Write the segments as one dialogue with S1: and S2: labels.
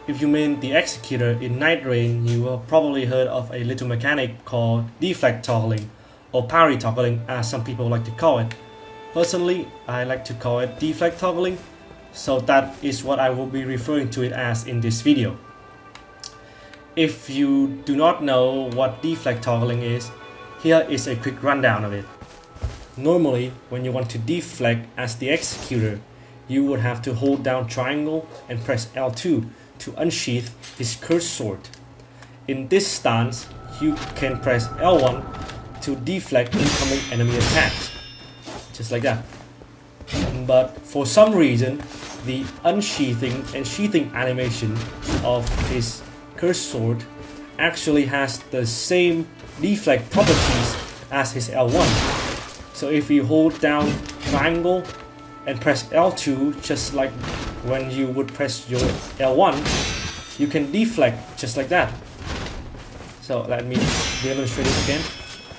S1: If you mean the Executor in Nightreign, you have probably heard of a little mechanic called deflect toggling, or parry toggling as some people like to call it. Personally, I like to call it deflect toggling, so that is what I will be referring to it as in this video. If you do not know what deflect toggling is, here is a quick rundown of it. Normally, when you want to deflect as the Executor, you would have to hold down triangle and press L2 to unsheath his cursed sword. In this stance, you can press L1 to deflect incoming enemy attacks, just like that. But for some reason, the unsheathing and sheathing animation of his cursed sword actually has the same deflect properties as his L1. So if you hold down triangle and press L2 just like when you would press your L1, you can deflect just like that. So let me demonstrate it again.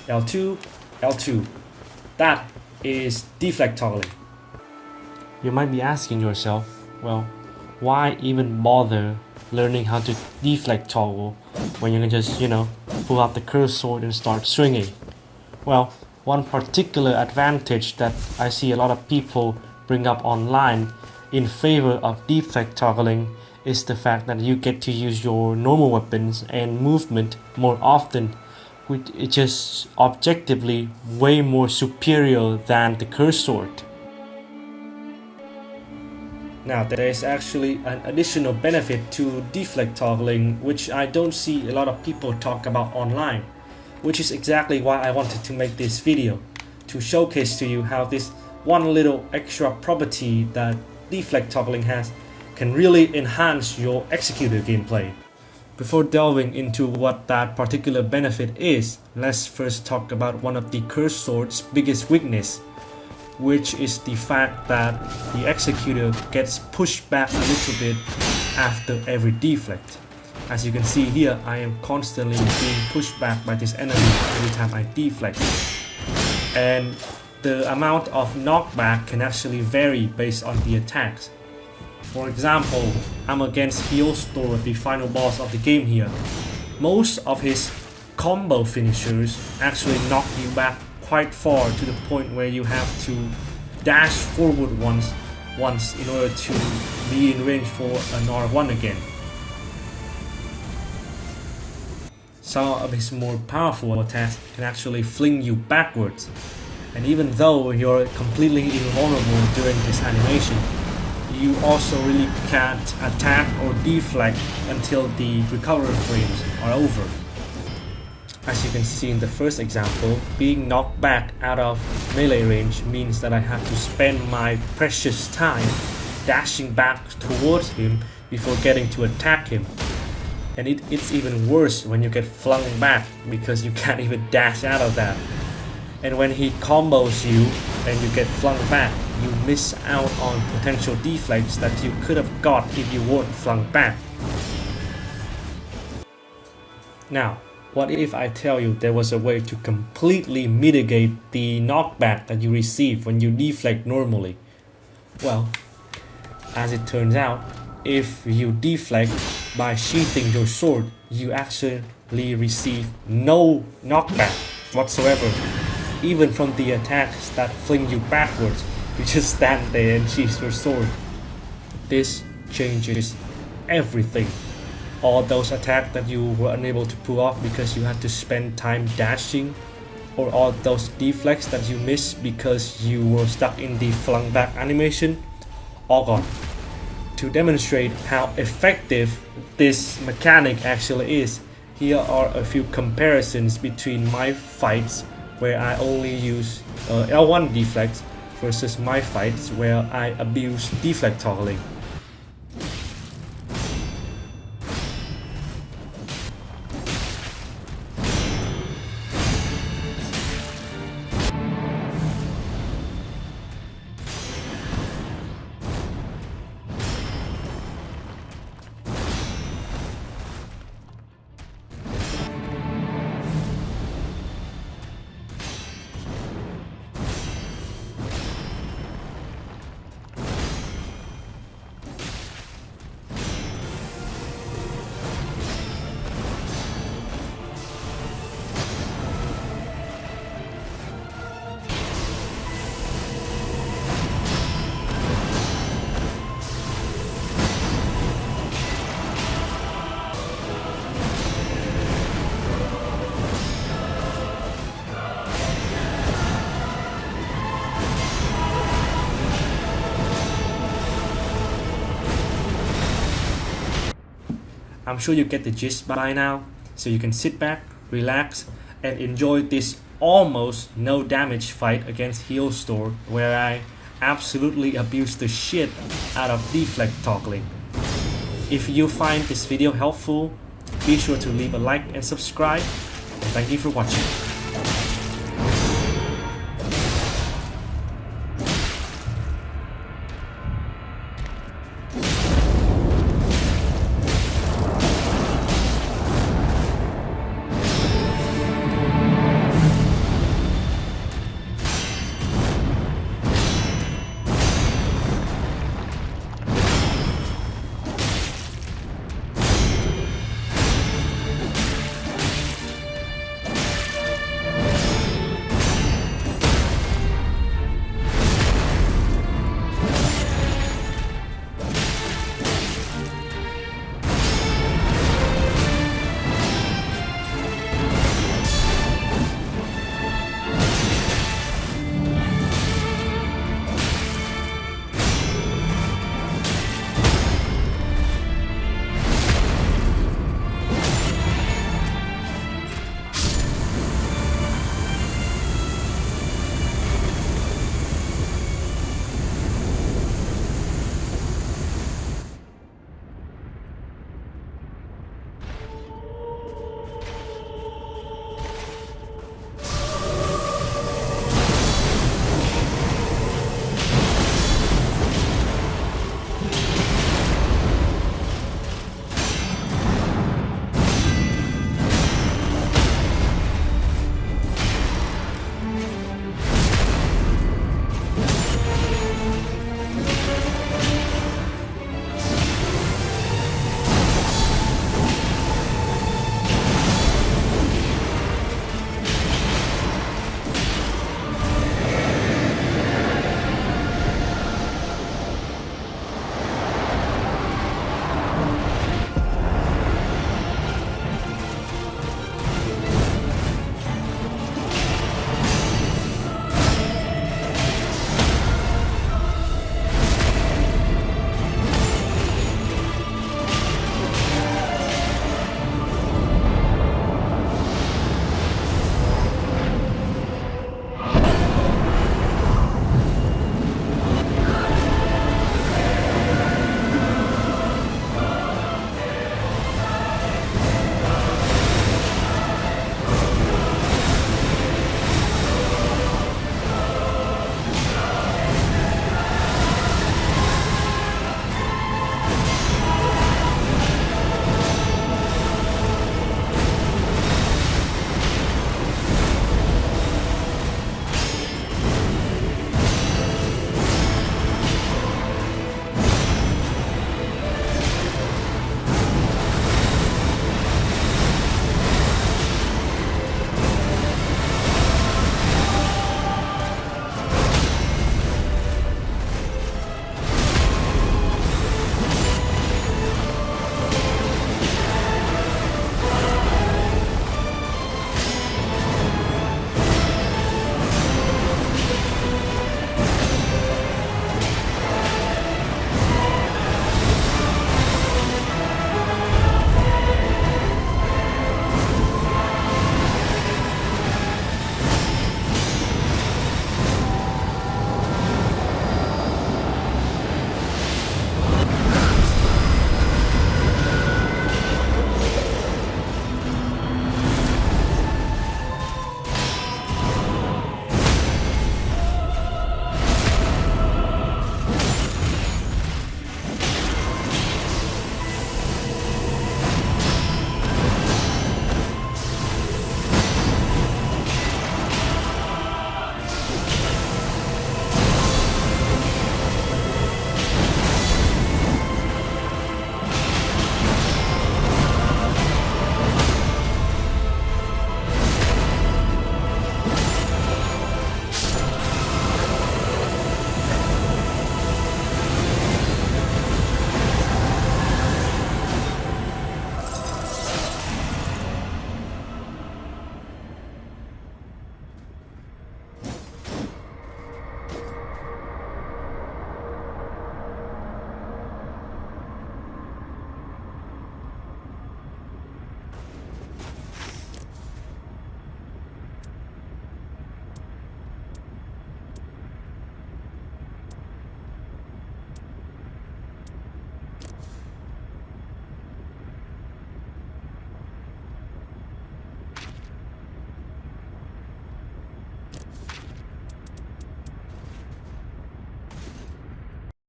S1: L2, L2. That is deflect toggling. You might be asking yourself, well, why even bother learning how to deflect toggle when you can just, pull out the cursed sword and start swinging? Well, one particular advantage that I see a lot of people bring up online in favor of deflect toggling is the fact that you get to use your normal weapons and movement more often, which is just objectively way more superior than the cursed sword. Now, there is actually an additional benefit to deflect toggling which I don't see a lot of people talk about online, which is exactly why I wanted to make this video, to showcase to you how this one little extra property that deflect toggling has can really enhance your Executor gameplay. Before delving into what that particular benefit is, let's first talk about one of the cursed sword's biggest weakness, which is the fact that the Executor gets pushed back a little bit after every deflect. As you can see here, I am constantly being pushed back by this enemy every time I deflect. And the amount of knockback can actually vary based on the attacks. For example, I'm against Healstore, the final boss of the game here. Most of his combo finishers actually knock you back quite far to the point where you have to dash forward once in order to be in range for an R1 again. Some of his more powerful attacks can actually fling you backwards. And even though you're completely invulnerable during this animation, you also really can't attack or deflect until the recovery frames are over. As you can see in the first example, being knocked back out of melee range means that I have to spend my precious time dashing back towards him before getting to attack him. And it's even worse when you get flung back because you can't even dash out of that. And when he combos you and you get flung back, you miss out on potential deflects that you could have got if you weren't flung back. Now, what if I tell you there was a way to completely mitigate the knockback that you receive when you deflect normally? Well, as it turns out, if you deflect by sheathing your sword, you actually receive no knockback whatsoever. Even from the attacks that fling you backwards, you just stand there and sheath your sword. This changes everything. All those attacks that you were unable to pull off because you had to spend time dashing, or all those deflects that you missed because you were stuck in the flung back animation, all gone. To demonstrate how effective this mechanic actually is, here are a few comparisons between my fights where I only use L1 deflects versus my fights where I abuse deflect toggling. I'm sure you get the gist by now, so you can sit back, relax, and enjoy this almost no damage fight against Healstore, where I absolutely abuse the shit out of deflect toggling. If you find this video helpful, be sure to leave a like and subscribe, and thank you for watching.